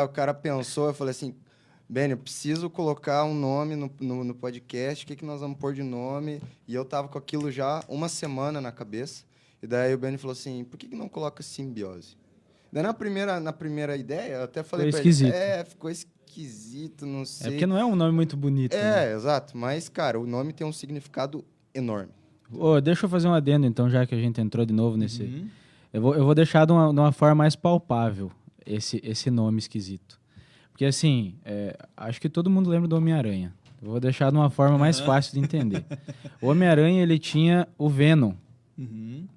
o cara pensou, eu falei assim, Benny, eu preciso colocar um nome no podcast, o que nós vamos pôr de nome? E eu tava com aquilo já uma semana na cabeça. E daí o Benny falou assim, por que não coloca simbiose? Daí na primeira ideia, eu até Ficou falei para ele, esquisito. ficou esquisito, não É porque sei. não é um nome muito bonito, né? Exato, mas, cara, o nome tem um significado enorme. Ô, deixa eu fazer um adendo, então, já que a gente entrou de novo nesse... Uhum. Eu vou deixar de uma forma mais palpável esse nome esquisito. Porque, assim, acho que todo mundo lembra do Homem-Aranha. Eu vou deixar de uma forma mais fácil de entender. O Homem-Aranha, ele tinha o Venom. Uhum.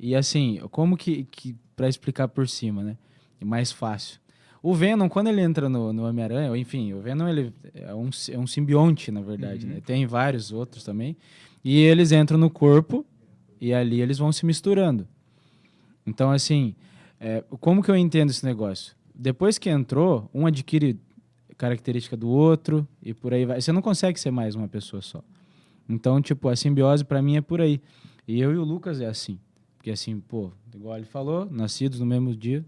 E, assim, como que para explicar por cima, né? É mais fácil. O Venom, quando ele entra no Homem-Aranha, ou enfim, o Venom ele é um simbionte, na verdade, né? Tem vários outros também. E eles entram no corpo e ali eles vão se misturando. Então, assim, como que eu entendo esse negócio? Depois que entrou, um adquire característica do outro e por aí vai. Você não consegue ser mais uma pessoa só. Então, tipo, a simbiose pra mim é por aí. E eu e o Lucas é assim. Porque assim, pô, igual ele falou, nascidos no mesmo dia.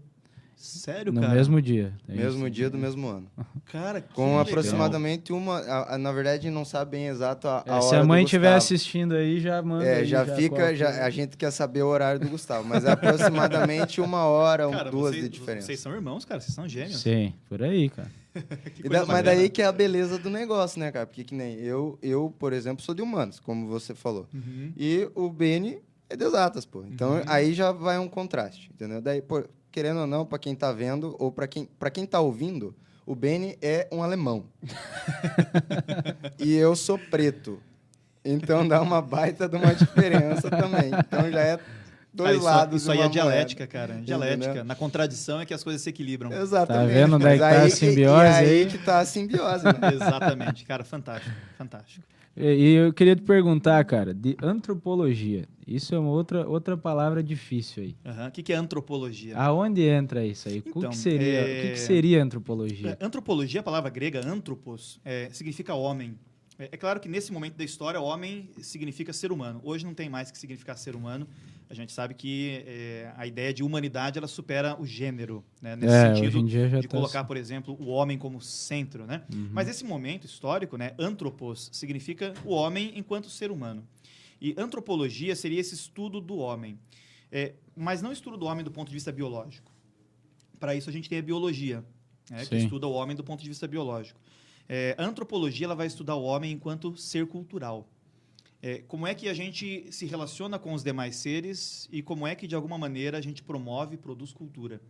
Sério, No cara? mesmo dia. É Mesmo isso. dia do mesmo ano. Cara, que Com legal. aproximadamente na verdade, não sabe bem exato a hora Se a do mãe estiver Gustavo. assistindo aí, já manda aí, Já qual fica, que é. a gente quer saber o horário do Gustavo, mas é aproximadamente 1 hora, Cara, 2 vocês, de diferença. vocês são irmãos, cara, vocês são gêmeos. Sim, por aí, cara. Que E coisa mas bacana. daí que é a beleza do negócio, né, cara? Porque que nem eu, por exemplo, sou de humanos, como você falou. Uhum. E o Beni é de exatas, pô. Então aí já vai um contraste, entendeu? Daí, pô, querendo ou não, para quem tá vendo ou para quem tá ouvindo, o Beni é um alemão. E eu sou preto. Então dá uma baita de uma diferença também. Então já é dois Cara, lados isso de aí uma é dialética, moeda. cara. Dialética. Entendeu? Na contradição é que as coisas se equilibram. Exatamente. Tá vendo onde é Mas que tá a simbiose e aí aí? que tá a simbiose, né? Exatamente. Cara, fantástico. Fantástico. E eu queria te perguntar, cara, de antropologia. Isso é uma outra palavra difícil aí. Uhum. O que é antropologia? Aonde entra isso aí? Então, o que seria antropologia? Antropologia, a palavra grega anthropos, significa homem. É claro que nesse momento da história, homem significa ser humano. Hoje não tem mais que significar ser humano. A gente sabe que a ideia de humanidade ela supera o gênero, né? Nesse hoje sentido em dia já de tá colocar, assim. por exemplo, o homem como centro. Né? Mas nesse momento histórico, né, anthropos significa o homem enquanto ser humano. E antropologia seria esse estudo do homem. Mas não estudo do homem do ponto de vista biológico. Para isso a gente tem a biologia, né, que Sim. estuda o homem do ponto de vista biológico. A antropologia ela vai estudar o homem enquanto ser cultural. Como é que a gente se relaciona com os demais seres e como é que, de alguma maneira, a gente promove e produz cultura.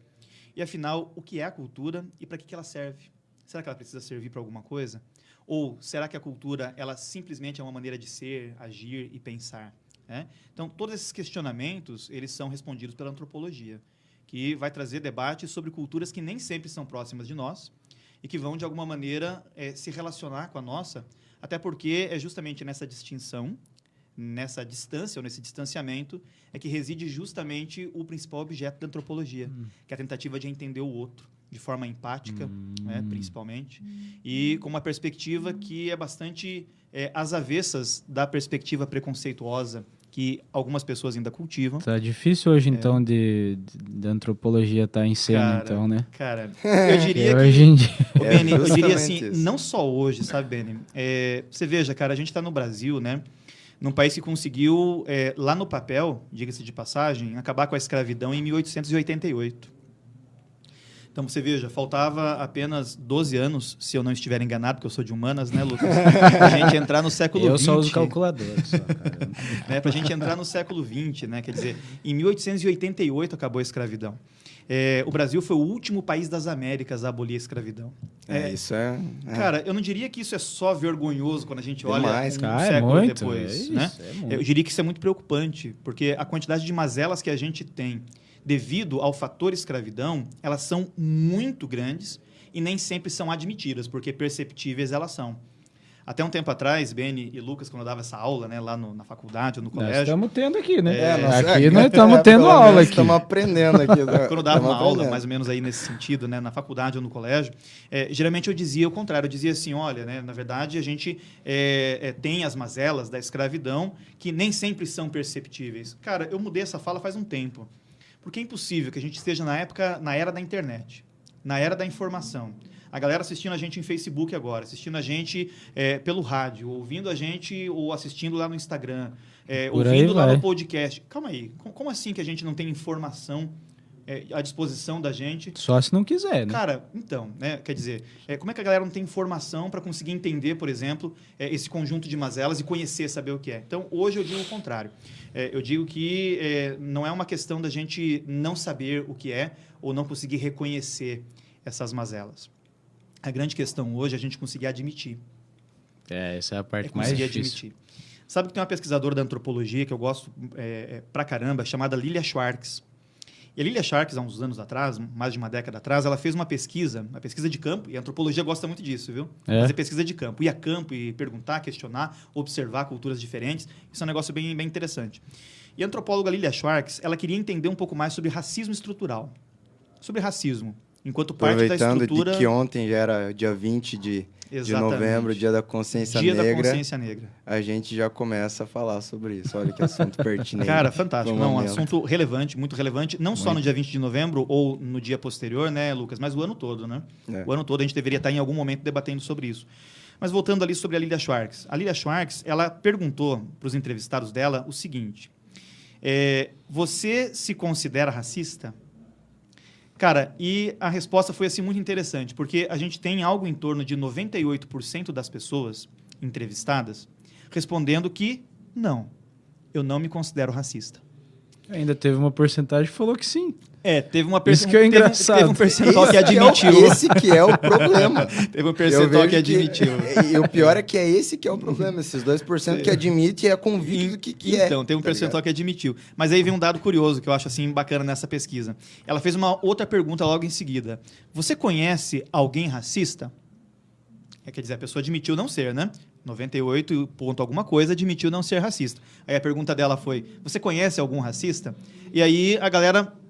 E, afinal, o que é a cultura e para que ela serve? Será que ela precisa servir para alguma coisa? Ou será que a cultura ela simplesmente é uma maneira de ser, agir e pensar? Né? Então, todos esses questionamentos eles são respondidos pela antropologia, que vai trazer debates sobre culturas que nem sempre são próximas de nós e que vão, de alguma maneira, se relacionar com a nossa, até porque é justamente nessa distinção, nessa distância ou nesse distanciamento, é que reside justamente o principal objeto da antropologia, que é a tentativa de entender o outro de forma empática, né, principalmente, e com uma perspectiva que é bastante às avessas da perspectiva preconceituosa que algumas pessoas ainda cultivam. Tá difícil hoje, então, de antropologia estar em cena, então, né? Cara, eu diria que... Hoje em dia... Ô, Beni, eu diria assim, justamente isso. não só hoje, sabe, Beni? Você veja, cara, a gente está no Brasil, né? Num país que conseguiu, lá no papel, diga-se de passagem, acabar com a escravidão em 1888. Então, você veja, faltava apenas 12 anos, se eu não estiver enganado, porque eu sou de humanas, né, Lucas? A gente entrar no século XX. Eu só uso calculador, só, cara. Né, para a gente entrar no século XX, né? Quer dizer, em 1888 acabou a escravidão. O Brasil foi o último país das Américas a abolir a escravidão. Isso é... Cara, eu não diria que isso é só vergonhoso quando a gente olha Demais, um cara. século muito, depois. Né? muito. Eu diria que isso é muito preocupante, porque a quantidade de mazelas que a gente tem devido ao fator escravidão, elas são muito grandes e nem sempre são admitidas, porque perceptíveis elas são. Até um tempo atrás, Beni e Lucas, quando eu dava essa aula, né, lá na faculdade ou no Nós colégio... estamos tendo aqui, né? nós estamos tendo pelo aula menos aqui. Estamos aprendendo aqui. Quando eu dava uma aula, mais ou menos aí nesse sentido, né, na faculdade ou no colégio, geralmente eu dizia o contrário. Eu dizia assim, olha, né, na verdade, a gente tem as mazelas da escravidão que nem sempre são perceptíveis. Cara, eu mudei essa fala faz um tempo. Porque é impossível que a gente esteja na era da internet, na era da informação, a galera assistindo a gente em Facebook agora, assistindo a gente pelo rádio, ouvindo a gente ou assistindo lá no Instagram, ouvindo lá no podcast. Calma aí, como assim que a gente não tem informação à disposição da gente? Só se não quiser, né? Cara, então, né, quer dizer, como é que a galera não tem informação para conseguir entender, por exemplo, esse conjunto de mazelas e conhecer, saber o que é? Então, hoje eu digo o contrário. Eu digo que não é uma questão da gente não saber o que é ou não conseguir reconhecer essas mazelas. A grande questão hoje é a gente conseguir admitir. Essa é a parte mais difícil. Admitir. Sabe que tem uma pesquisadora da antropologia que eu gosto pra caramba, chamada Lilia Schwartz. E a Lilia Schwartz, há uns anos atrás, mais de uma década atrás, ela fez uma pesquisa de campo, e a antropologia gosta muito disso, viu? Fazer pesquisa de campo. Ir a campo e perguntar, questionar, observar culturas diferentes. Isso é um negócio bem, bem interessante. E a antropóloga Lilia Schwartz, ela queria entender um pouco mais sobre racismo estrutural. Sobre racismo. Enquanto parte da estrutura... Aproveitando de que ontem já era dia 20 de novembro, dia da consciência negra. Dia da consciência negra. A gente já começa a falar sobre isso. Olha que assunto pertinente. Cara, fantástico. Não, um assunto relevante, muito relevante. Não só no dia 20 de novembro ou no dia posterior, né, Lucas? Mas o ano todo, né? O ano todo a gente deveria estar em algum momento debatendo sobre isso. Mas voltando ali sobre a Lilia Schwartz. A Lilia Schwartz, ela perguntou para os entrevistados dela o seguinte. Você se considera racista? Cara, e a resposta foi assim muito interessante, porque a gente tem algo em torno de 98% das pessoas entrevistadas respondendo que não, eu não me considero racista. Ainda teve uma porcentagem que falou que sim. Teve uma Isso que é engraçado. Teve um percentual que admitiu. Esse que é o problema. Teve um percentual que admitiu. E o pior é que é esse que é o problema. Esses 2% que admite e é convicto que é. Então, tem um percentual que admitiu. Mas aí vem um dado curioso que eu acho assim bacana nessa pesquisa. Ela fez uma outra pergunta logo em seguida. Você conhece alguém racista? Quer dizer, a pessoa admitiu não ser, né? 98 ponto alguma coisa admitiu não ser racista. Aí a pergunta dela foi, você conhece algum racista? E aí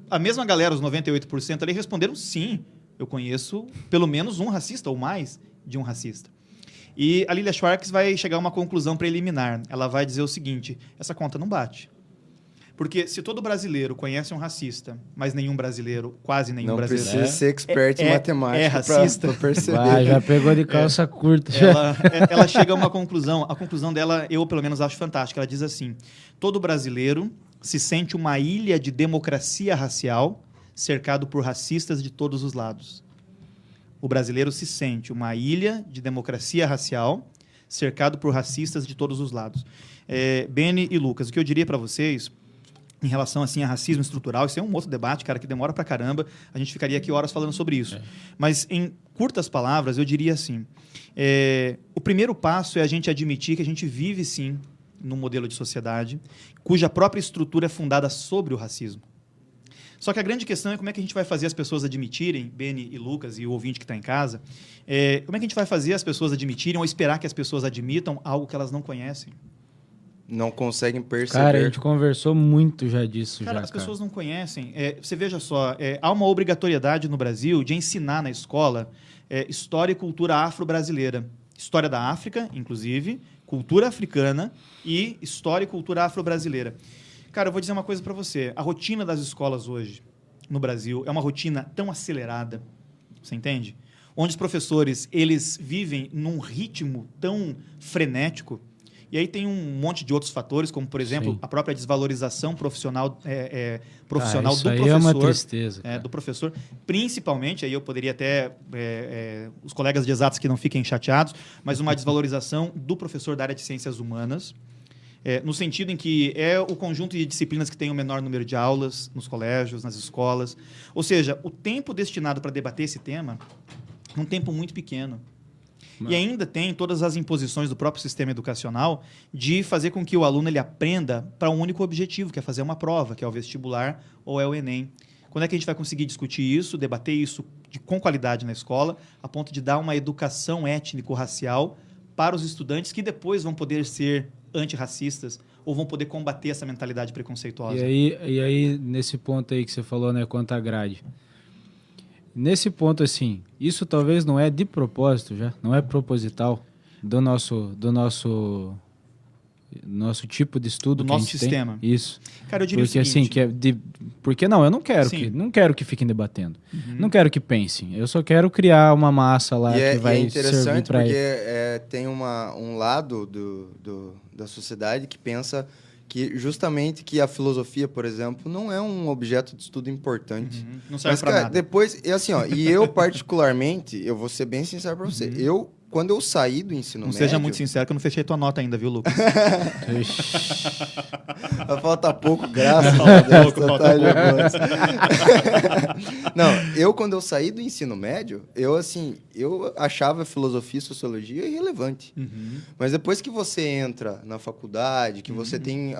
a mesma galera, os 98% ali, responderam sim, eu conheço pelo menos um racista ou mais de um racista. E a Lilia Schwartz vai chegar a uma conclusão preliminar. Ela vai dizer o seguinte, essa conta não bate. Porque se todo brasileiro conhece um racista, mas nenhum brasileiro, quase nenhum brasileiro... Não precisa ser expert em matemática é racista. Pra perceber. Já pegou de calça curta. Ela chega a uma conclusão. A conclusão dela, eu pelo menos acho fantástica. Ela diz assim, todo brasileiro se sente uma ilha de democracia racial cercado por racistas de todos os lados. O brasileiro se sente uma ilha de democracia racial cercado por racistas de todos os lados. Beni e Lucas, o que eu diria para vocês... em relação assim, a racismo estrutural, isso é um outro debate, cara, que demora pra caramba. A gente ficaria aqui horas falando sobre isso. Mas, em curtas palavras, eu diria assim, o primeiro passo é a gente admitir que a gente vive, sim, num modelo de sociedade cuja própria estrutura é fundada sobre o racismo. Só que a grande questão é como é que a gente vai fazer as pessoas admitirem, Beni e Lucas e o ouvinte que está em casa, como é que a gente vai fazer as pessoas admitirem ou esperar que as pessoas admitam algo que elas não conhecem? Não conseguem perceber. Cara, a gente conversou muito já disso. Cara, as pessoas não conhecem. Você veja só, há uma obrigatoriedade no Brasil de ensinar na escola história e cultura afro-brasileira. História da África, inclusive, cultura africana e história e cultura afro-brasileira. Cara, eu vou dizer uma coisa para você. A rotina das escolas hoje, no Brasil, é uma rotina tão acelerada, você entende? Onde os professores, eles vivem num ritmo tão frenético. E aí tem um monte de outros fatores, como, por exemplo, Sim. a própria desvalorização profissional, profissional isso do aí professor. É uma tristeza. Do professor. Principalmente, aí eu poderia até... os colegas de exatas que não fiquem chateados, mas uma desvalorização do professor da área de ciências humanas, no sentido em que é o conjunto de disciplinas que tem o menor número de aulas nos colégios, nas escolas. Ou seja, o tempo destinado para debater esse tema é um tempo muito pequeno. E ainda tem todas as imposições do próprio sistema educacional de fazer com que o aluno ele aprenda para um único objetivo, que é fazer uma prova, que é o vestibular ou é o Enem. Quando é que a gente vai conseguir discutir isso, debater isso com qualidade na escola, a ponto de dar uma educação étnico-racial para os estudantes que depois vão poder ser antirracistas ou vão poder combater essa mentalidade preconceituosa? E aí, nesse ponto aí que você falou, né, quanto à grade... Nesse ponto, assim, isso talvez não é de propósito já, não é proposital do nosso nosso tipo de estudo Do que a nosso gente sistema. tem. Isso. Cara, eu diria Porque o seguinte... porque não, eu não quero Sim. não quero que fiquem debatendo. Não quero que pensem. Eu só quero criar uma massa lá que vai é servir interessante para porque ele. tem um lado da sociedade que pensa que justamente que a filosofia, por exemplo, não é um objeto de estudo importante. Não serve Mas, pra cara, nada. depois, e assim, ó, e eu particularmente, eu vou ser bem sincero pra você, quando eu saí do ensino Não médio... seja muito sincero que eu não fechei tua nota ainda, viu, Lucas? Falta pouco, graças Falta a Deus. pouco, falta tá, já Não, quando eu saí do ensino médio, eu achava filosofia e sociologia irrelevante. Mas depois que você entra na faculdade, que você tem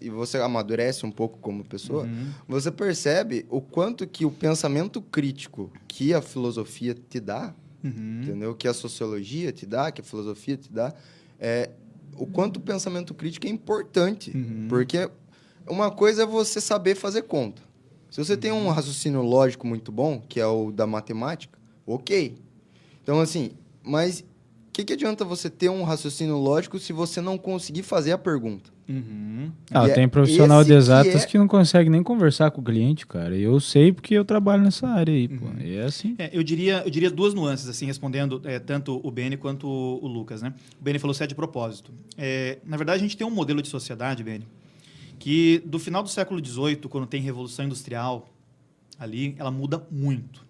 e você amadurece um pouco como pessoa, você percebe o quanto que o pensamento crítico que a filosofia te dá, entendeu? Que a sociologia te dá, que a filosofia te dá, o quanto o pensamento crítico é importante. Porque uma coisa é você saber fazer conta. Se você tem um raciocínio lógico muito bom, que é o da matemática, ok. Então, assim, mas o que adianta você ter um raciocínio lógico se você não conseguir fazer a pergunta? Tem profissional de exatas que não consegue nem conversar com o cliente, cara. Eu sei porque eu trabalho nessa área aí, pô. E é assim. Eu diria duas nuances, assim, respondendo tanto o Beni quanto o Lucas, né? O Beni falou se é de propósito. Na verdade, a gente tem um modelo de sociedade, Beni, que do final do século XVIII, quando tem Revolução Industrial, ali, ela muda muito.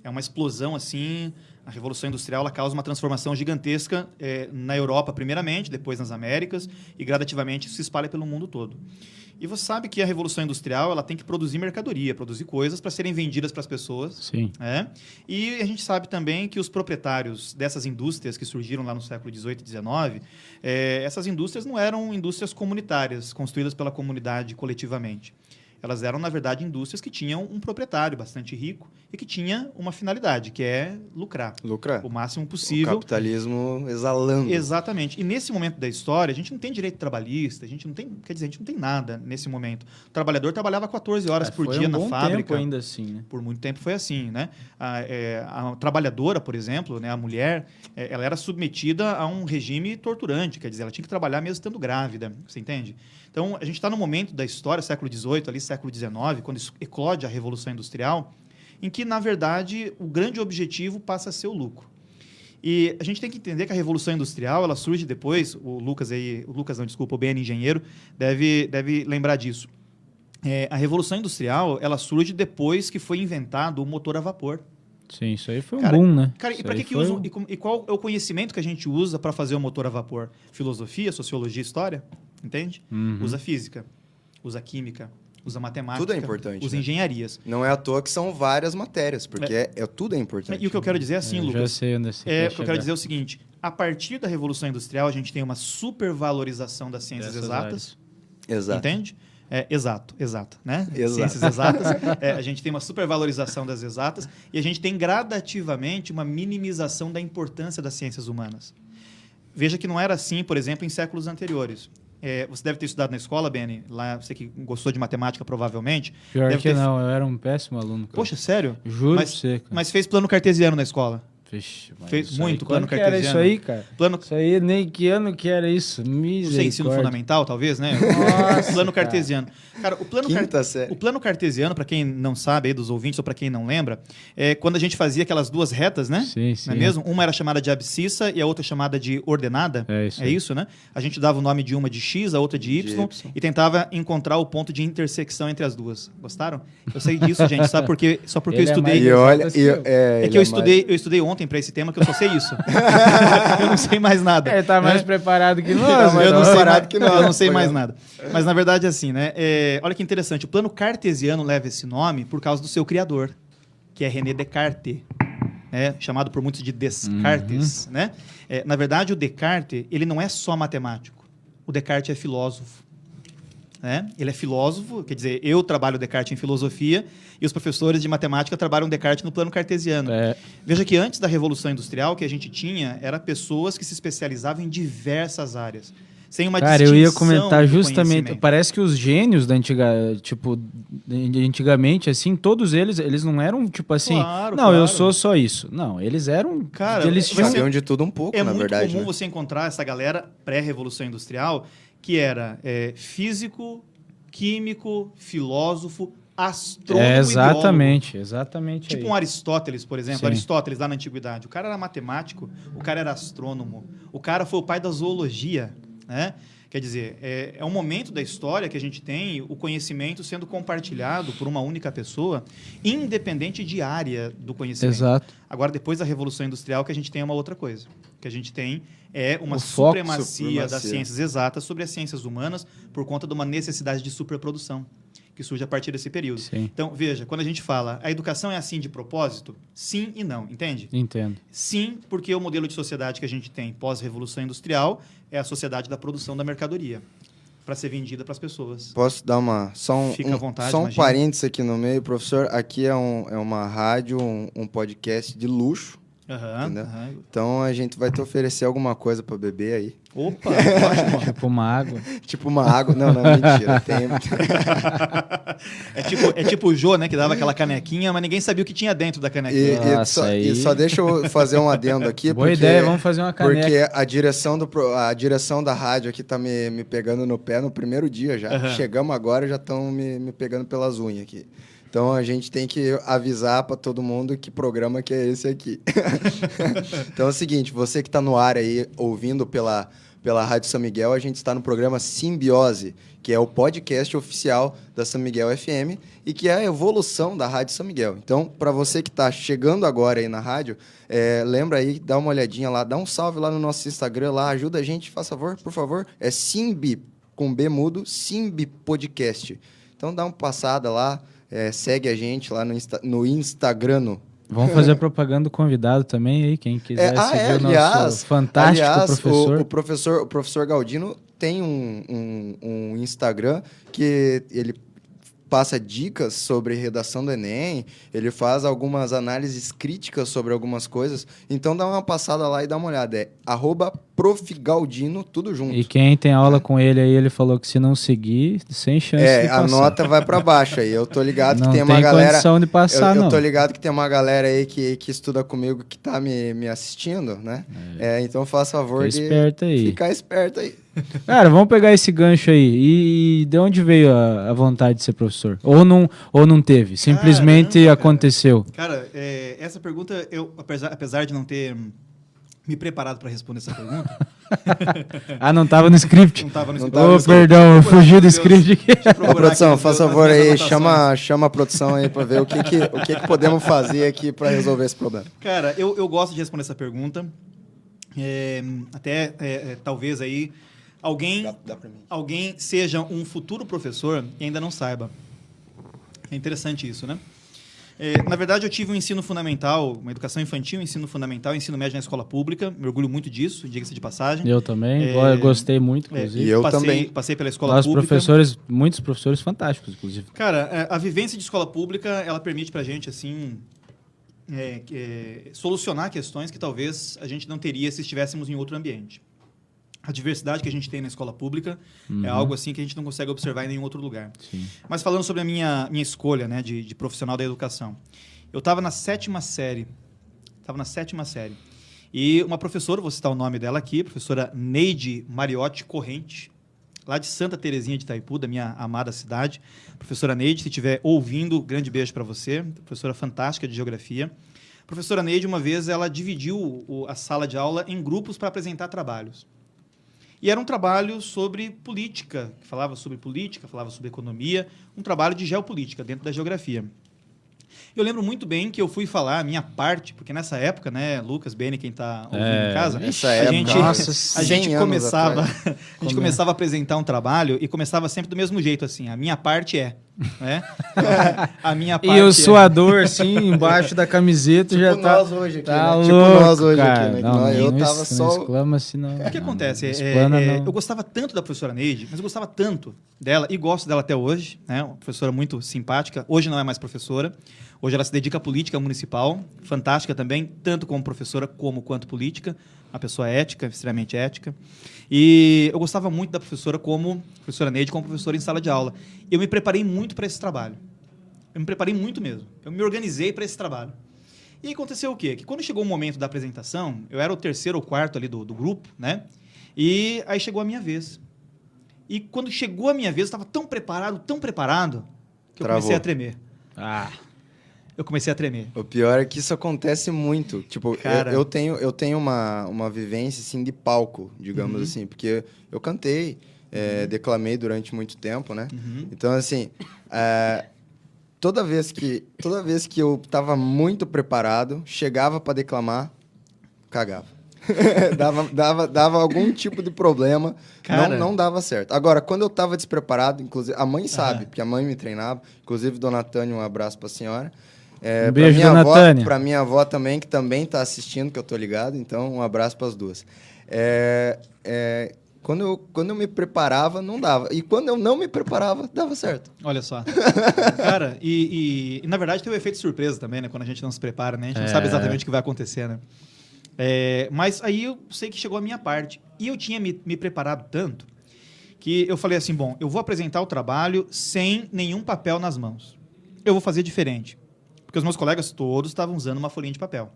É uma explosão, assim... A Revolução Industrial ela causa uma transformação gigantesca na Europa, primeiramente, depois nas Américas, e gradativamente se espalha pelo mundo todo. E você sabe que a Revolução Industrial ela tem que produzir mercadoria, produzir coisas para serem vendidas para as pessoas. Sim. E a gente sabe também que os proprietários dessas indústrias que surgiram lá no século XVIII e XIX, essas indústrias não eram indústrias comunitárias, construídas pela comunidade coletivamente. Elas eram, na verdade, indústrias que tinham um proprietário bastante rico e que tinha uma finalidade, que é lucrar. O máximo possível. O capitalismo exalando. Exatamente. E nesse momento da história, a gente não tem direito trabalhista, a gente não tem nada nesse momento. O trabalhador trabalhava 14 horas por dia na fábrica. Foi um bom tempo ainda assim, né? Por muito tempo foi assim, né? A trabalhadora, por exemplo, né, a mulher, ela era submetida a um regime torturante, quer dizer, ela tinha que trabalhar mesmo estando grávida, você entende? Então, a gente está no momento da história, século XVIII, ali, século XIX, quando eclode a Revolução Industrial, em que, na verdade, o grande objetivo passa a ser o lucro. E a gente tem que entender que a Revolução Industrial ela surge depois, o BN engenheiro, deve lembrar disso. A Revolução Industrial ela surge depois que foi inventado o motor a vapor. Sim, isso aí foi um boom, né? Cara, e para que usam? E qual é o conhecimento que a gente usa para fazer o motor a vapor? Filosofia, sociologia, história? Entende? Usa física, usa química, usa matemática. Tudo é importante. Usa engenharias. Não é à toa que são várias matérias, porque tudo é importante. E o que eu quero dizer é assim, Lucas. Já sei onde o que eu quero dizer é o seguinte: a partir da Revolução Industrial, a gente tem uma supervalorização das ciências exatas. Exato. Entende? Exato, né? Exato. Ciências exatas. A gente tem uma supervalorização das exatas e a gente tem gradativamente uma minimização da importância das ciências humanas. Veja que não era assim, por exemplo, em séculos anteriores. Você deve ter estudado na escola, Beni, lá, você que gostou de matemática, provavelmente. Pior que não, eu era um péssimo aluno. Cara. Poxa, sério? Juro pra você, cara. Mas fez plano cartesiano na escola? Vixe, fez muito plano cartesiano. Era isso aí, cara? Plano... Isso aí, nem que ano que era isso? Você ensino fundamental, talvez, né? Nossa, plano cartesiano. Cara, o plano cartesiano, para quem não sabe aí dos ouvintes ou para quem não lembra, é quando a gente fazia aquelas duas retas, né? Sim. Não é mesmo? Uma era chamada de abscissa e a outra chamada de ordenada. É isso, né? A gente dava o nome de uma de X, a outra de Y, e tentava encontrar o ponto de intersecção entre as duas. Gostaram? Eu sei disso, gente, sabe? Só porque eu estudei. Eu estudei ontem para esse tema que eu só sei isso. Eu não sei mais nada. Ele tá mais preparado que nós. Eu não sei mais nada. Mas, na verdade, assim, né? Olha que interessante. O plano cartesiano leva esse nome por causa do seu criador, que é René Descartes, chamado por muitos de Descartes. Né? Na verdade, o Descartes ele não é só matemático. O Descartes é filósofo. Ele é filósofo, quer dizer, eu trabalho Descartes em filosofia e os professores de matemática trabalham Descartes no plano cartesiano. Veja que antes da Revolução Industrial, o que a gente tinha era pessoas que se especializavam em diversas áreas. Sem uma Cara, eu ia comentar justamente, parece que os gênios da antigamente, assim, todos eles não eram tipo assim, claro. Eu sou só isso. Não, eles eram, eles sabiam de tudo um pouco, na verdade. É muito comum você encontrar essa galera pré-Revolução Industrial que era físico, químico, filósofo, astrônomo e exatamente tipo aí. um Aristóteles, por exemplo. Sim. Aristóteles, lá na Antiguidade. O cara era matemático, o cara era astrônomo, o cara foi o pai da zoologia, né? Quer dizer, é um momento da história que a gente tem o conhecimento sendo compartilhado por uma única pessoa, independente de área do conhecimento. Exato. Agora, depois da Revolução Industrial, que a gente tem uma outra coisa. O que a gente tem é uma O foco, supremacia das ciências exatas sobre as ciências humanas por conta de uma necessidade de superprodução que surge a partir desse período. Sim. Então, veja, quando a gente fala a educação é assim de propósito, sim e não, entende? Entendo. Sim, porque o modelo de sociedade que a gente tem pós-revolução industrial é a sociedade da produção da mercadoria para ser vendida para as pessoas. Posso dar Fica à vontade, só um imagina. parênteses aqui no meio, professor. Aqui é uma rádio, um podcast de luxo. Aham, Entendeu? aham. Então a gente vai te oferecer alguma coisa para beber aí. Opa, ótimo. Tipo uma água. Tipo uma água. Não, mentira. Tem. É tipo o Jô, né, que dava aquela canequinha, mas ninguém sabia o que tinha dentro da E, canequinha. Nossa, e só deixa eu fazer um adendo aqui. Boa porque, ideia, vamos fazer uma caneca. Porque a direção da rádio aqui tá me pegando no pé no primeiro dia já. Aham. Chegamos agora, já estão me pegando pelas unhas aqui. Então a gente tem que avisar para todo mundo que programa que é esse aqui. Então é o seguinte, você que está no ar aí ouvindo pela Rádio São Miguel, a gente está no programa Simbiose, que é o podcast oficial da São Miguel FM e que é a evolução da Rádio São Miguel. Então, para você que está chegando agora aí na rádio, lembra aí, dá uma olhadinha lá, dá um salve lá no nosso Instagram, lá, ajuda a gente, faz favor, por favor. É Simbi, com B mudo, Simbi Podcast. Então dá uma passada lá, segue a gente lá no Instagram. Vamos fazer propaganda do convidado também aí, quem quiser seguir o nosso fantástico professor. O professor Galdino tem um Instagram que ele passa dicas sobre redação do Enem, ele faz algumas análises críticas sobre algumas coisas, então dá uma passada lá e dá uma olhada, é @profgaldino, tudo junto. E quem tem aula com ele aí, ele falou que se não seguir, sem chance de passar. A nota vai para baixo aí, eu tô ligado não que tem uma galera... condição de passar, eu tô ligado que tem uma galera aí que estuda comigo, que tá me assistindo, né? Então faça favor de ficar esperto aí. Cara, vamos pegar esse gancho aí. E de onde veio a vontade de ser professor? Ou não teve? Simplesmente Caramba, aconteceu? Cara, essa pergunta, eu, apesar de não ter me preparado para responder essa pergunta... não estava no script? Não estava no script. Perdão, fugiu do script aqui. Ô, produção, faz favor aí, chama a produção aí para ver o que podemos fazer aqui para resolver esse problema. Cara, eu gosto de responder essa pergunta. Talvez aí alguém seja um futuro professor e ainda não saiba. É interessante isso, né? Na verdade, eu tive um ensino fundamental, uma educação infantil, ensino fundamental, ensino médio na escola pública. Me orgulho muito disso, diga-se de passagem. Eu também, gostei muito, inclusive. E eu também. Passei pela escola pública. Muitos professores fantásticos, inclusive. Cara, a vivência de escola pública, ela permite pra gente, assim, solucionar questões que talvez a gente não teria se estivéssemos em outro ambiente. A diversidade que a gente tem na escola pública é algo assim que a gente não consegue observar em nenhum outro lugar. Sim. Mas falando sobre a minha escolha, né, de profissional da educação. Eu estava na 7ª série. E uma professora, vou citar o nome dela aqui, professora Neide Mariotti Corrente, lá de Santa Terezinha de Itaipu, da minha amada cidade. Professora Neide, se estiver ouvindo, grande beijo para você. Professora fantástica de geografia. Professora Neide, uma vez, ela dividiu a sala de aula em grupos para apresentar trabalhos. E era um trabalho sobre política, que falava sobre política, falava sobre economia, um trabalho de geopolítica dentro da geografia. Eu lembro muito bem que eu fui falar a minha parte, porque nessa época, né, Lucas, Beni, quem está ouvindo em casa, a gente começava a apresentar um trabalho e começava sempre do mesmo jeito, assim, a minha parte né? A minha parte e o suador, assim, embaixo da camiseta tipo já tá... Nós hoje aqui, tá né? louco, tipo nós hoje cara. aqui, né? Não, eu não tava só... exclama assim, não. O que acontece? Eu gostava tanto da professora Neide, mas eu gostava tanto dela, e gosto dela até hoje, né? Uma professora muito simpática. Hoje não é mais professora. Hoje ela se dedica à política municipal, fantástica também, tanto como professora quanto política. Uma pessoa ética, extremamente ética. E eu gostava muito da professora Neide, como professora em sala de aula. Eu me preparei muito para esse trabalho. Eu me preparei muito mesmo. Eu me organizei para esse trabalho. E aí aconteceu o quê? Que quando chegou o momento da apresentação, eu era o 3º ou 4º ali do grupo, né? E aí chegou a minha vez. E quando chegou a minha vez, eu estava tão preparado, que eu Travou. comecei a tremer. Ah, Eu comecei a tremer. O pior é que isso acontece muito. Tipo, Cara. eu tenho uma vivência, assim, de palco, digamos assim. Porque eu cantei, declamei durante muito tempo, né? Então, assim, toda vez que eu tava muito preparado, chegava para declamar, cagava. dava algum tipo de problema, Cara. não dava certo. Agora, quando eu tava despreparado, inclusive, a mãe sabe, porque a mãe me treinava, inclusive, Dona Tânia, um abraço pra senhora. Um beijo, Dona Tânia. Pra minha avó também, que também tá assistindo, que eu tô ligado, então um abraço pras duas. Quando eu me preparava, não dava. E quando eu não me preparava, dava certo. Olha só. Cara, e na verdade tem o efeito surpresa também, né? Quando a gente não se prepara, né? A gente não sabe exatamente o que vai acontecer, né? Mas aí eu sei que chegou a minha parte. E eu tinha me preparado tanto que eu falei assim, bom, eu vou apresentar o trabalho sem nenhum papel nas mãos. Eu vou fazer diferente. Porque os meus colegas todos estavam usando uma folhinha de papel.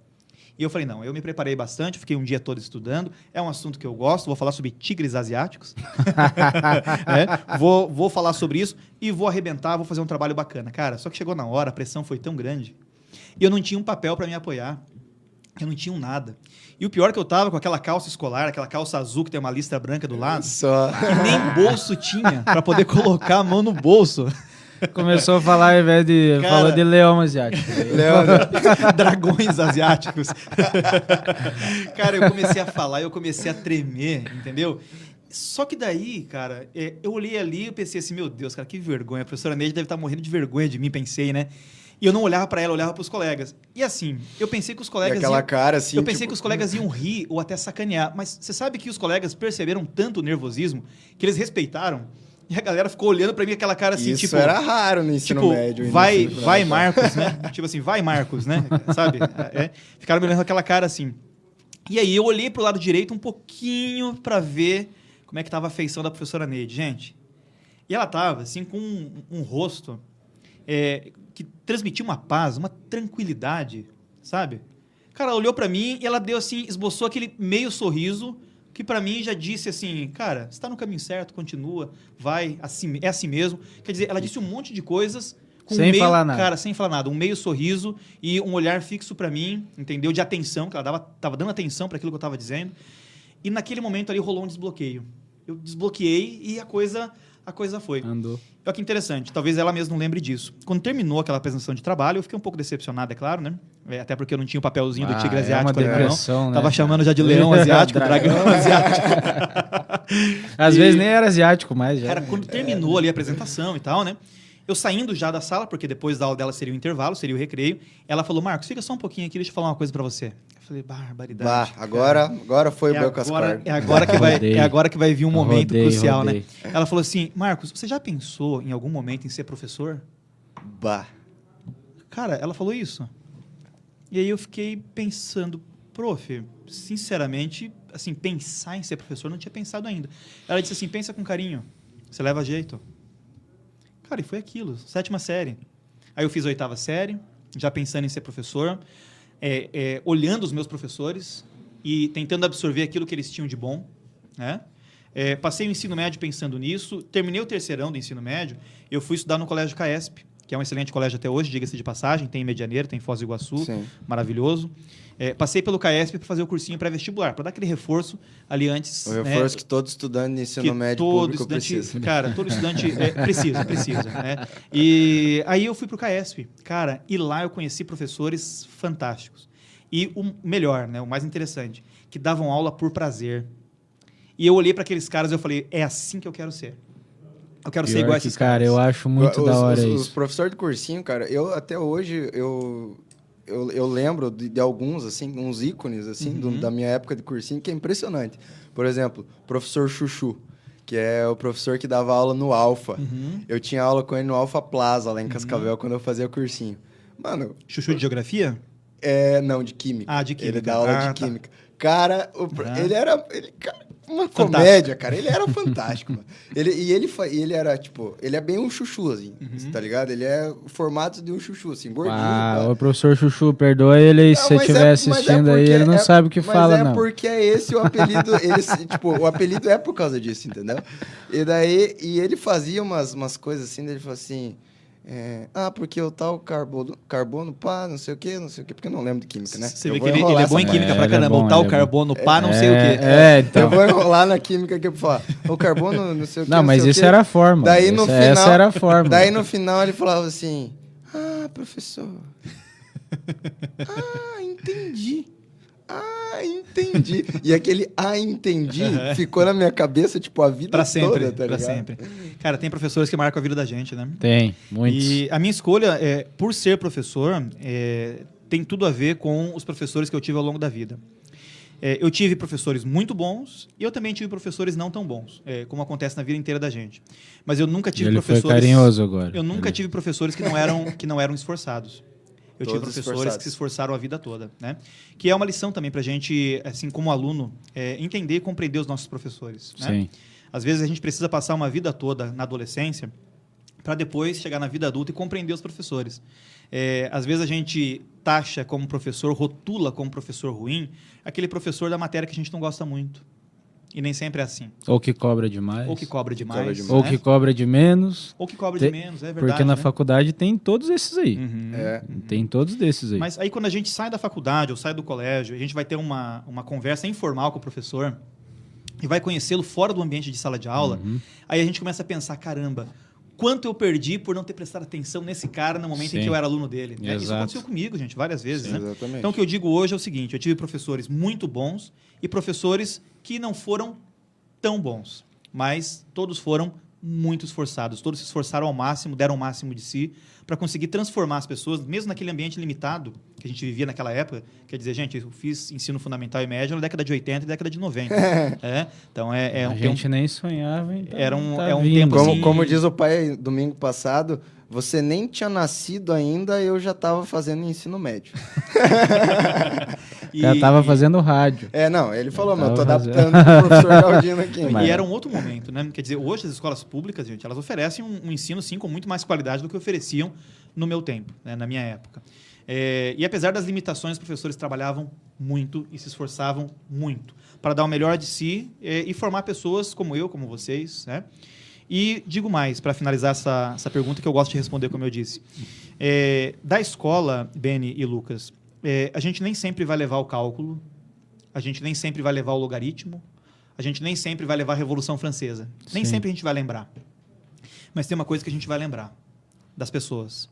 E eu falei, não, eu me preparei bastante, fiquei um dia todo estudando, é um assunto que eu gosto, vou falar sobre tigres asiáticos. Vou falar sobre isso e vou arrebentar, vou fazer um trabalho bacana. Cara, só que chegou na hora, a pressão foi tão grande, e eu não tinha um papel para me apoiar. Eu não tinha um nada. E o pior é que eu tava com aquela calça escolar, aquela calça azul que tem uma listra branca do lado, Só. e nem bolso tinha para poder colocar a mão no bolso. começou a falar ao invés de... Cara. Falou de leão asiático. Dragões asiáticos. Cara, eu comecei a falar, eu comecei a tremer, entendeu? Só que daí, cara, eu olhei ali e pensei assim, meu Deus, cara, que vergonha. A professora Neide deve estar morrendo de vergonha de mim, pensei, né? E eu não olhava pra ela, eu olhava pros colegas. E assim, eu pensei que os colegas aquela cara, assim, eu pensei tipo- que os colegas iam rir ou até sacanear. Mas você sabe que os colegas perceberam tanto o nervosismo que eles respeitaram. E a galera ficou olhando pra mim com aquela cara assim, Isso tipo... era raro no ensino Tipo, médio. e no vai ensino fundamental. Marcos, né? Tipo assim, vai Marcos, né? Sabe? Ficaram me olhando com aquela cara assim. E aí eu olhei pro lado direito um pouquinho pra ver como é que tava a feição da professora Neide, gente. E ela tava assim com um rosto que transmitia uma paz, uma tranquilidade, sabe? Cara, ela olhou pra mim e ela deu assim, esboçou aquele meio sorriso que pra mim já disse assim, cara, você tá no caminho certo, continua, vai, assim, é assim mesmo. Quer dizer, ela disse um monte de coisas com Sem um meio, falar nada. cara, sem falar nada, um meio sorriso e um olhar fixo pra mim, entendeu? De atenção, que ela tava dando atenção para aquilo que eu tava dizendo. E naquele momento ali rolou um desbloqueio. Eu desbloqueei e a coisa foi. Andou. Olha que interessante, talvez ela mesma não lembre disso. Quando terminou aquela apresentação de trabalho, eu fiquei um pouco decepcionado, é claro, né? Até porque eu não tinha o papelzinho do tigre asiático é uma ali na mão. depressão, né? Tava chamando já de leão asiático, dragão asiático. Às vezes nem era asiático mais. Já. Cara, quando terminou ali a apresentação e tal, né? Eu saindo já da sala, porque depois da aula dela seria o intervalo, seria o recreio, ela falou, Marcos, fica só um pouquinho aqui, deixa eu falar uma coisa pra você. Eu falei, barbaridade. Agora foi o meu cascado. É agora que vai vir um momento crucial, rodei. né? Ela falou assim, Marcos, você já pensou em algum momento em ser professor? Bah. Cara, ela falou isso. E aí eu fiquei pensando, prof, sinceramente, assim, pensar em ser professor, não tinha pensado ainda. Ela disse assim, pensa com carinho, você leva jeito. Cara, e foi aquilo, 7ª série. Aí eu fiz a 8ª série, já pensando em ser professor, olhando os meus professores e tentando absorver aquilo que eles tinham de bom, né? Passei o ensino médio pensando nisso, terminei o terceirão do ensino médio, eu fui estudar no Colégio CAESP, que é um excelente colégio até hoje, diga-se de passagem, tem em Medianeira, tem em Foz do Iguaçu, Sim. maravilhoso. Passei pelo CAESP para fazer o cursinho pré-vestibular, para dar aquele reforço ali antes. O reforço que todo estudante de ensino médio público precisa. Cara, todo estudante precisa. Né? E aí eu fui para o CAESP, cara, e lá eu conheci professores fantásticos. E o melhor, né, o mais interessante, que davam aula por prazer. E eu olhei para aqueles caras e eu falei, é assim que eu quero ser. Eu quero ser igual a esses cara, caras. eu acho muito da hora Os isso. professores de cursinho, cara, eu até hoje, eu lembro de alguns, assim, uns ícones, assim, da minha época de cursinho, que é impressionante. Por exemplo, professor Chuchu, que é o professor que dava aula no Alfa. Eu tinha aula com ele no Alfa Plaza, lá em Cascavel, quando eu fazia cursinho. Mano... Chuchu de geografia? Não, de química. Ah, de química. Ele dá aula de química. Cara, ele era... uma comédia, cara. Ele era fantástico, mano. Ele era, tipo... Ele é bem um chuchu, assim, tá ligado? Ele é o formato de um chuchu, assim, gordinho. O professor Chuchu, perdoa ele se você estiver assistindo aí, ele não sabe o que fala, não. Mas é porque é esse o apelido... tipo, o apelido é por causa disso, entendeu? E daí... E ele fazia umas coisas assim, ele falou assim... porque o tal carbono, pá, não sei o quê, porque eu não lembro de química, né? Você vê que ele é bom em química pra caramba. O tal carbono, pá, não sei o quê. Então. Eu vou enrolar na química aqui pra falar. O carbono, não sei o quê. Não, mas isso era a forma. Daí no final, essa era a forma. Daí no final ele falava assim: professor. Entendi. Entendi. E aquele entendi ficou na minha cabeça, tipo, a vida pra sempre, toda, tá ligado? Pra sempre. Cara, tem professores que marcam a vida da gente, né? Tem, muitos. E a minha escolha, por ser professor, tem tudo a ver com os professores que eu tive ao longo da vida. Eu tive professores muito bons e eu também tive professores não tão bons, como acontece na vida inteira da gente. Mas eu nunca tive professores... Foi carinhoso agora. Eu nunca tive professores que não eram esforçados. Eu tive professores que se esforçaram a vida toda, né? Que é uma lição também para a gente, assim, como aluno, entender e compreender os nossos professores. Né? Sim. Às vezes a gente precisa passar uma vida toda na adolescência para depois chegar na vida adulta e compreender os professores. Às vezes a gente taxa como professor, rotula como professor ruim, aquele professor da matéria que a gente não gosta muito. E nem sempre é assim. Ou que cobra demais. Ou que cobra demais. Né? Ou que cobra de menos. Ou que cobra de menos, é verdade. Porque na né? faculdade tem todos esses aí. Uhum. Tem todos desses aí. Mas aí quando a gente sai da faculdade ou sai do colégio, a gente vai ter uma conversa informal com o professor e vai conhecê-lo fora do ambiente de sala de aula, aí a gente começa a pensar, caramba, quanto eu perdi por não ter prestado atenção nesse cara no momento em que eu era aluno dele. Né? Isso aconteceu comigo, gente, várias vezes. Né? Exatamente. Então, o que eu digo hoje é o seguinte, eu tive professores muito bons e professores que não foram tão bons, mas todos foram muito esforçados, todos se esforçaram ao máximo, deram o máximo de si para conseguir transformar as pessoas, mesmo naquele ambiente limitado que a gente vivia naquela época. Quer dizer, gente, eu fiz ensino fundamental e médio na década de 80 e década de 90. Então, a gente nem sonhava. Então era um tempo assim... Como diz o pai domingo passado, você nem tinha nascido ainda, eu já estava fazendo ensino médio. Já estava fazendo rádio. Não, ele falou, mas eu tô adaptando o professor Galdino aqui. E era um outro momento, né? Quer dizer, hoje as escolas públicas, gente, elas oferecem um ensino, sim, com muito mais qualidade do que ofereciam no meu tempo, né? Na minha época. E apesar das limitações, os professores trabalhavam muito e se esforçavam muito para dar o melhor de si e formar pessoas como eu, como vocês, né? E digo mais, para finalizar essa pergunta que eu gosto de responder, como eu disse. Da escola, Beni e Lucas, a gente nem sempre vai levar o cálculo, a gente nem sempre vai levar o logaritmo, a gente nem sempre vai levar a Revolução Francesa. Sim. Nem sempre a gente vai lembrar. Mas tem uma coisa que a gente vai lembrar, das pessoas.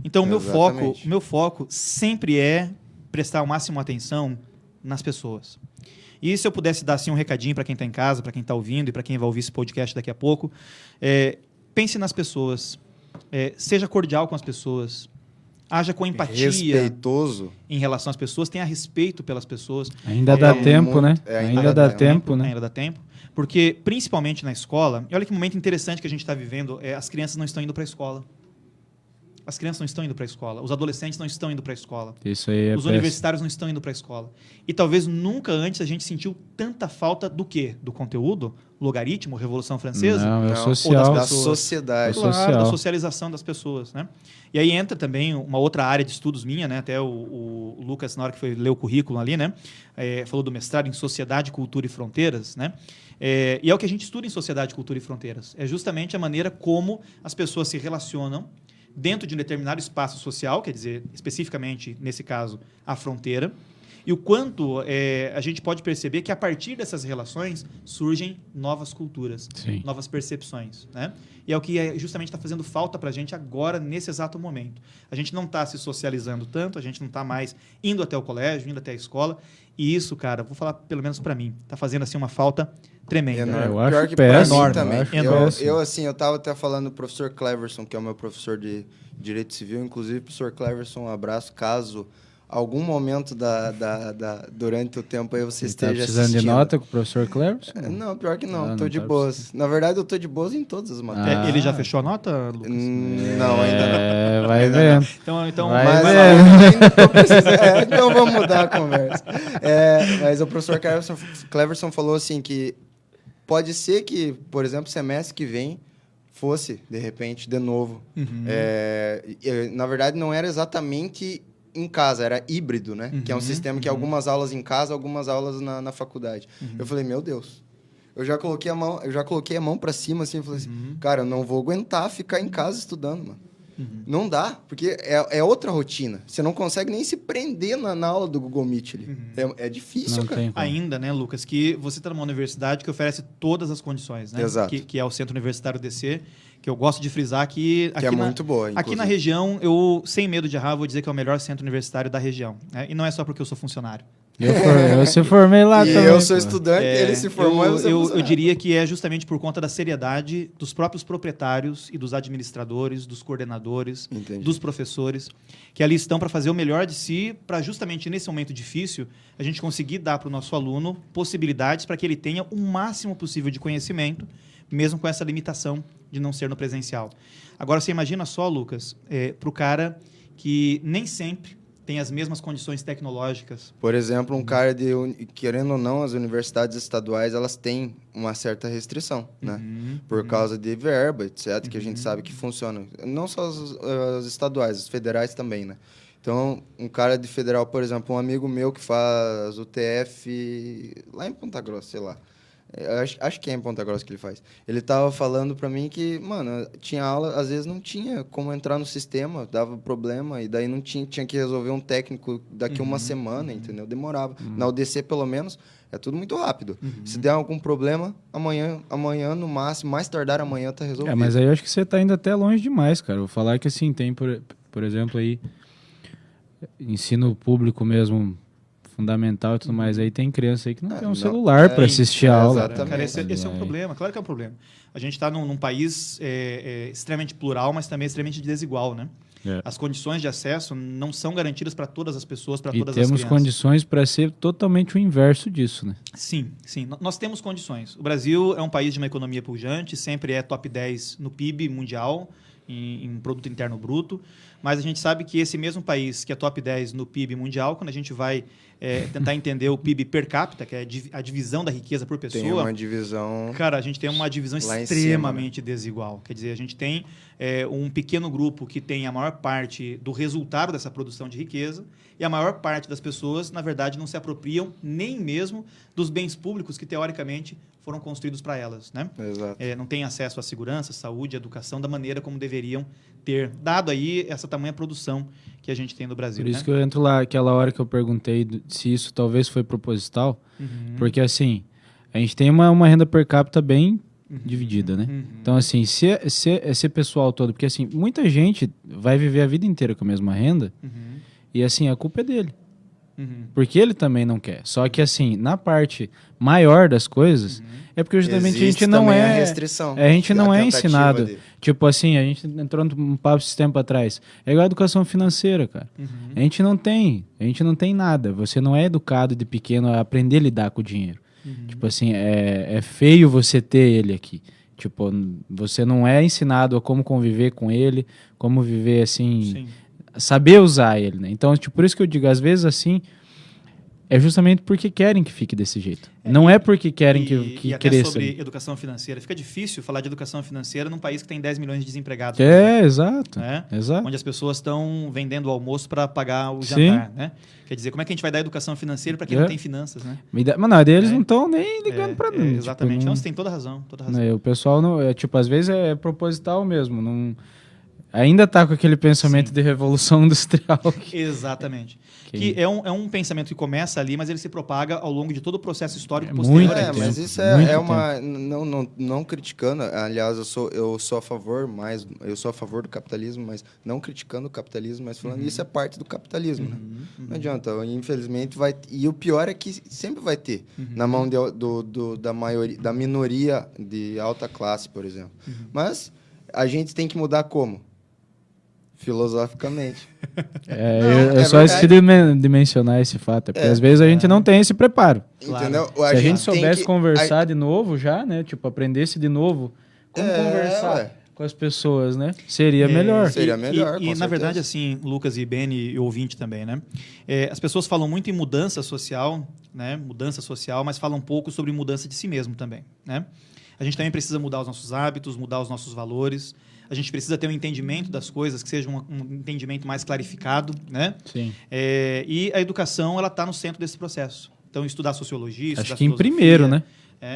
Então, o meu foco sempre é prestar o máximo atenção nas pessoas. E se eu pudesse dar assim, um recadinho para quem está em casa, para quem está ouvindo e para quem vai ouvir esse podcast daqui a pouco, pense nas pessoas, seja cordial com as pessoas, haja com empatia. Respeitoso. Em relação às pessoas, tenha respeito pelas pessoas. Ainda dá tempo, né? Ainda dá tempo, né? Ainda dá tempo. Porque, principalmente na escola, e olha que momento interessante que a gente está vivendo, as crianças não estão indo para a escola. As crianças não estão indo para a escola. Os adolescentes não estão indo para a escola. Isso aí Os universitários não estão indo para a escola. E talvez nunca antes a gente sentiu tanta falta do quê? Do conteúdo? Logaritmo? Revolução Francesa? Não, é o social. Ou da sociedade. Claro, da socialização das pessoas, né? E aí entra também uma outra área de estudos minha, né? Até o Lucas, na hora que foi ler o currículo ali, né? Falou do mestrado em Sociedade, Cultura e Fronteiras, né? E é o que a gente estuda em Sociedade, Cultura e Fronteiras. É justamente a maneira como as pessoas se relacionam dentro de um determinado espaço social, quer dizer, especificamente, nesse caso, a fronteira, e o quanto a gente pode perceber que, a partir dessas relações, surgem novas culturas, Sim. novas percepções. Né? E é o que justamente está fazendo falta para a gente agora, nesse exato momento. A gente não está se socializando tanto, a gente não está mais indo até o colégio, indo até a escola, e isso, cara, vou falar pelo menos para mim, está fazendo assim, uma falta tremenda. Eu acho Pior que péssimo, pra mim também. eu Eu estava até falando do professor Cleverson, que é o meu professor de Direito Civil. Inclusive, professor Cleverson, um abraço. Caso algum momento durante o tempo aí você Você tá esteja precisando assistindo. de nota com o professor Cleverson? Não, pior que não. Ah, Tô não de tá boas. Na verdade, eu tô de boas em todas as matérias. Ele já fechou a nota, Lucas? Não, ainda não. É, vai Ainda vendo. Então Vai Mas ver. ainda tô precisando. Então vamos mudar a conversa. Mas o professor Cleverson falou assim que pode ser que, por exemplo, semestre que vem fosse, de repente, de novo. Na verdade, não era exatamente em casa, era híbrido, né? Que é um sistema que algumas aulas em casa, algumas aulas na faculdade. Eu falei, meu Deus. Eu já coloquei a mão para cima assim, e falei assim, cara, eu não vou aguentar ficar em casa estudando, mano. Não dá, porque é outra rotina. Você não consegue nem se prender na aula do Google Meet ali. É difícil, Não cara. tem como. Ainda, né, Lucas, que você está numa universidade que oferece todas as condições, né? Exato. Que é o Centro Universitário DC, que eu gosto de frisar que... Que é muito boa, Aqui na inclusive. região, eu, sem medo de errar, vou dizer que é o melhor centro universitário da região. Né? E não é só porque eu sou funcionário. Eu se formei lá E também. eu sou pô. estudante, ele se formou e você é eu funcionário. diria que é justamente por conta da seriedade dos próprios proprietários e dos administradores, dos coordenadores, Entendi. dos professores, que ali estão para fazer o melhor de si, para justamente nesse momento difícil, a gente conseguir dar para o nosso aluno possibilidades para que ele tenha o máximo possível de conhecimento, mesmo com essa limitação de não ser no presencial. Agora, você imagina só, Lucas, para o cara que nem sempre tem as mesmas condições tecnológicas. Por exemplo, um cara querendo ou não, as universidades estaduais, elas têm uma certa restrição, né? Por causa de verba, etc, que a gente sabe que funciona. Não só as estaduais, as federais também, né? Então, um cara de federal, por exemplo, um amigo meu que faz o TF lá em Ponta Grossa, sei lá. Acho que é em Ponta Grossa que ele faz. Ele tava falando pra mim que, mano, tinha aula, às vezes não tinha como entrar no sistema, dava problema, e daí não tinha que resolver um técnico daqui uma semana, entendeu? Demorava. Na UDC, pelo menos, é tudo muito rápido. Se der algum problema, amanhã no máximo, mais tardar amanhã tá resolvido. Mas aí eu acho que você tá indo até longe demais, cara. Vou falar que assim, tem, por exemplo, aí, ensino público mesmo, fundamental e tudo mais, aí tem criança aí que não tem um celular para assistir a aula. exatamente. Cara, esse é um problema, claro que é um problema. A gente está num país extremamente plural, mas também extremamente desigual, né? As condições de acesso não são garantidas para todas as pessoas, para todas as crianças. E temos condições para ser totalmente o inverso disso, né? Sim. Nós temos condições. O Brasil é um país de uma economia pujante, sempre é top 10 no PIB mundial, em Produto Interno Bruto, mas a gente sabe que esse mesmo país que é top 10 no PIB mundial, quando a gente vai tentar entender o PIB per capita, que é a divisão da riqueza por pessoa... Tem uma divisão... Cara, a gente tem uma divisão extremamente desigual. Quer dizer, a gente tem um pequeno grupo que tem a maior parte do resultado dessa produção de riqueza e a maior parte das pessoas, na verdade, não se apropriam nem mesmo dos bens públicos que, teoricamente, foram construídos para elas, né? Exato. Não têm acesso à segurança, saúde, educação da maneira como deveriam ter, dado aí essa tamanha produção que a gente tem no Brasil. Por isso que eu entro lá, aquela hora que eu perguntei se isso talvez foi proposital, porque assim, a gente tem uma renda per capita bem dividida, né? Então assim, se esse pessoal todo, porque assim, muita gente vai viver a vida inteira com a mesma renda e assim, a culpa é dele. Porque ele também não quer. Só que assim, na parte maior das coisas, é porque justamente a gente não também é... a restrição. A gente não é tentativa ensinado. de... Tipo assim, a gente entrou num papo esse tempo atrás. É igual a educação financeira, cara. A gente não tem nada. Você não é educado de pequeno a aprender a lidar com o dinheiro. Tipo assim, é feio você ter ele aqui. Tipo, você não é ensinado a como conviver com ele, como viver assim... Saber usar ele, né? Então, tipo, por isso que eu digo, às vezes assim, é justamente porque querem que fique desse jeito. Não é porque querem que e até cresça. sobre educação financeira. Fica difícil falar de educação financeira num país que tem 10 milhões de desempregados. Exato. Né? Exato. Onde as pessoas estão vendendo o almoço para pagar o jantar, né? Quer dizer, como é que a gente vai dar educação financeira para quem não tem finanças, né? Mas não, eles não estão nem ligando para mim. Exatamente. Tipo, não, você tem toda a razão. Toda a razão. O pessoal, não, tipo, às vezes é proposital mesmo. Não, ainda tá com aquele pensamento de revolução industrial. Exatamente. Que é um pensamento que começa ali, mas ele se propaga ao longo de todo o processo histórico muito posterior. tempo. Mas isso Muito é uma... Não criticando, aliás, eu sou a favor do capitalismo, mas não criticando o capitalismo, mas falando isso é parte do capitalismo, né? Não adianta, infelizmente vai... E o pior é que sempre vai ter, na mão da minoria de alta classe, por exemplo. Mas a gente tem que mudar como? Filosoficamente. Eu só esqueci de mencionar esse fato, porque às vezes a gente não tem esse preparo. Entendeu? Se a gente soubesse conversar de novo já, né? Tipo, aprendesse de novo como conversar com as pessoas, né? Seria melhor. Seria melhor, E na verdade, assim, Lucas e Beni e ouvinte também, né? As pessoas falam muito em mudança social, né? Mudança social, mas falam um pouco sobre mudança de si mesmo também, né? A gente também precisa mudar os nossos hábitos, mudar os nossos valores. A gente precisa ter um entendimento das coisas, que seja um entendimento mais clarificado, né? Sim. E a educação, ela está no centro desse processo. Então, estudar sociologia, estudar Acho que em filosofia, primeiro, né?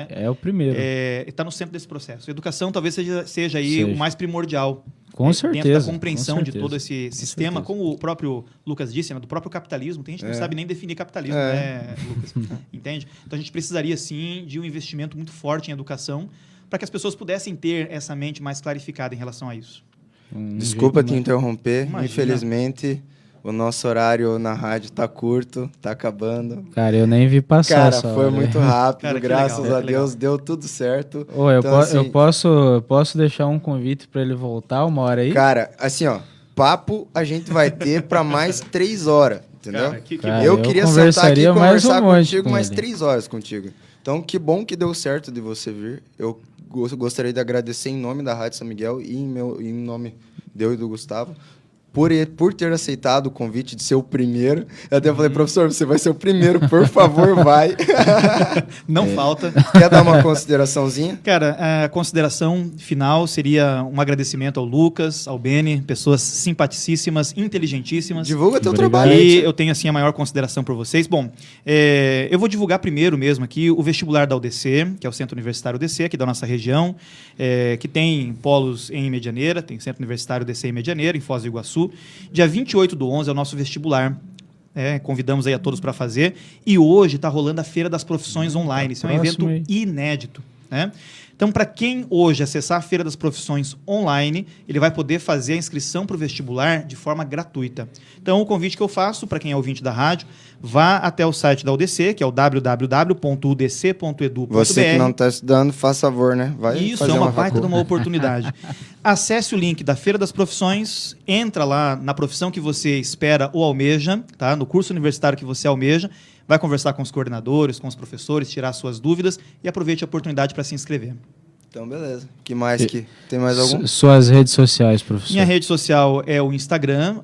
É o primeiro. Está no centro desse processo. A educação talvez seja aí o mais primordial. Com certeza. Dentro da compreensão de todo esse sistema, certeza. como o próprio Lucas disse, né, do próprio capitalismo. Tem gente que não sabe nem definir capitalismo, né, Lucas? Entende? Então, a gente precisaria, sim, de um investimento muito forte em educação para que as pessoas pudessem ter essa mente mais clarificada em relação a isso. Desculpa te interromper. Imagina. Infelizmente, o nosso horário na rádio tá curto, tá acabando. Cara, eu nem vi passar Cara, essa foi hora. muito rápido, Cara, que graças legal, a que Deus, legal. deu tudo certo. Ô, eu Então, posso deixar um convite para ele voltar uma hora aí? Cara, assim, ó, papo a gente vai ter para mais 3 horas, entendeu? Cara, que Cara, eu eu queria sentar aqui e conversaria mais conversar um monte contigo com mais ele. 3 horas contigo. Então, que bom que deu certo de você vir. Eu gostaria de agradecer em nome da Rádio São Miguel e em nome e do Gustavo por ter aceitado o convite de ser o primeiro. Eu até falei, professor, você vai ser o primeiro, por favor, vai. Não falta. Quer dar uma consideraçãozinha? Cara, a consideração final seria um agradecimento ao Lucas, ao Beni, pessoas simpaticíssimas, inteligentíssimas. Divulga teu Obrigado. trabalho. E eu tenho, assim, a maior consideração por vocês. Bom, eu vou divulgar primeiro mesmo aqui o vestibular da UDC, que é o Centro Universitário UDC, aqui da nossa região, que tem polos em Medianeira, tem Centro Universitário UDC em Medianeira, em Foz do Iguaçu. Dia 28/11 é o nosso vestibular. Convidamos aí a todos para fazer. E hoje está rolando a Feira das Profissões online. Isso é um evento inédito, né? Então, para quem hoje acessar a Feira das Profissões online, ele vai poder fazer a inscrição para o vestibular de forma gratuita. Então, o convite que eu faço para quem é ouvinte da rádio, vá até o site da UDC, que é o www.udc.edu.br. Você que não está estudando, faz favor, né? Vai Isso fazer é uma facul. baita de uma oportunidade. Acesse o link da Feira das Profissões, entra lá na profissão que você espera ou almeja, tá? No curso universitário que você almeja, vai conversar com os coordenadores, com os professores, tirar suas dúvidas e aproveite a oportunidade para se inscrever. Então, beleza. Que mais que? Tem mais algum? Suas redes sociais, professor. Minha rede social é o Instagram,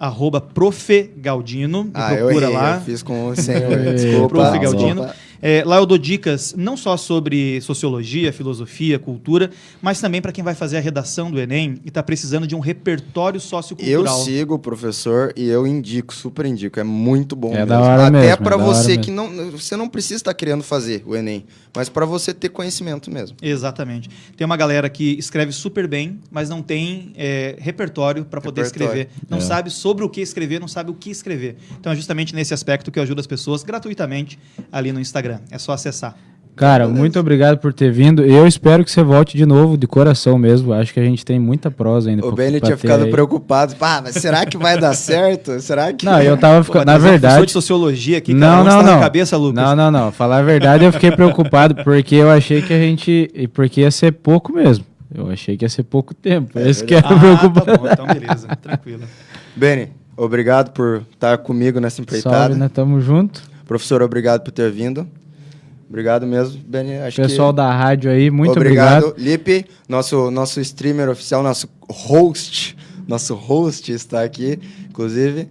@profgaldino. Me procura lá. Eu fiz com o senhor. Desculpa. Prof. Galdino. Desculpa. Lá eu dou dicas não só sobre sociologia, filosofia, cultura, mas também para quem vai fazer a redação do Enem e está precisando de um repertório Eu sociocultural. sigo o professor e eu indico, super indico. É muito bom mesmo. da hora Até mesmo, para é da hora você mesmo. que não... Você não precisa estar querendo fazer o Enem, mas para você ter conhecimento mesmo. Exatamente. Tem uma galera que escreve super bem, mas não tem repertório para poder Repertório. escrever. Não sabe sobre o que escrever, não sabe o que escrever. Então é justamente nesse aspecto que eu ajudo as pessoas gratuitamente ali no Instagram. É só acessar. Cara, muito obrigado por ter vindo. Eu espero que você volte de novo, de coração mesmo. Acho que a gente tem muita prosa ainda. O Benny tinha ficado preocupado. Pá, mas será que vai dar certo? Será que... Não, eu tava ficando... Na Professor verdade... de sociologia aqui, Não. na cabeça, Lucas. Não. Falar a verdade, eu fiquei preocupado porque eu achei que a gente... Porque ia ser pouco mesmo. Eu achei que ia ser pouco tempo. Esse que era preocupado. Tá bom, então beleza, tranquilo. Benny, obrigado por estar comigo nessa empreitada. Salve, né? Tamo junto. Professor, obrigado por ter vindo. Obrigado mesmo, Benny. Acho Pessoal da rádio aí, muito obrigado. obrigado. Lipe, nosso streamer oficial, nosso host está aqui, inclusive.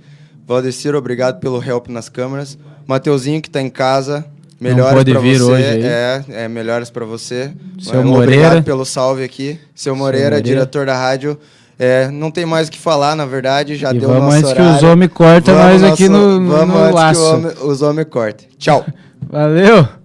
Valdecir, obrigado pelo help nas câmeras. Mateuzinho, que está em casa, melhoras pôde para vir você. hoje aí. Melhoras para você. Seu Obrigado Moreira. pelo salve aqui. Seu Moreira, diretor da rádio. Não tem mais o que falar, na verdade, já E deu o vamos nosso antes que horário. os homens cortam nós aqui no Vamos antes laço. que os homens cortem. Tchau. Valeu!